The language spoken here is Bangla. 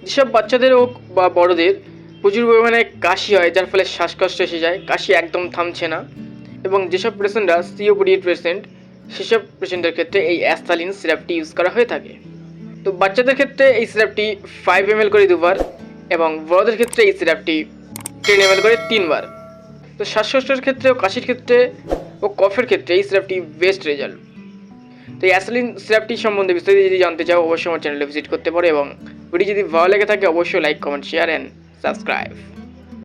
যেসব বাচ্চাদের হোক বা বড়দের প্রচুর পরিমাণে কাশি হয়, যার ফলে শ্বাসকষ্ট এসে যায়, কাশি একদম থামছে না, এবং যেসব পেশেন্টরা সিওপিডির পেশেন্ট, সেসব পেশেন্টের ক্ষেত্রে এই অ্যাস্থালিন সিরাপটি ইউজ করা হয়ে থাকে। তো বাচ্চাদের ক্ষেত্রে এই সিরাপটি 5 ml করে 2 বার, এবং বড়দের ক্ষেত্রে এই সিরাপটি 10 ml করে 3 বার। তো শ্বাসকষ্টের ক্ষেত্রে ও কাশির ক্ষেত্রে ও কফের ক্ষেত্রে এই সিরাপটি বেস্ট রেজাল্ট। তো এই অ্যাস্থালিন সিরাপটি সম্বন্ধে বিস্তারিত যদি জানতে চাও, অবশ্যই আমার চ্যানেলে ভিজিট করতে পারো, এবং ভিডিও যদি ভালো লেগে থাকে অবশ্যই like, comment, share and subscribe.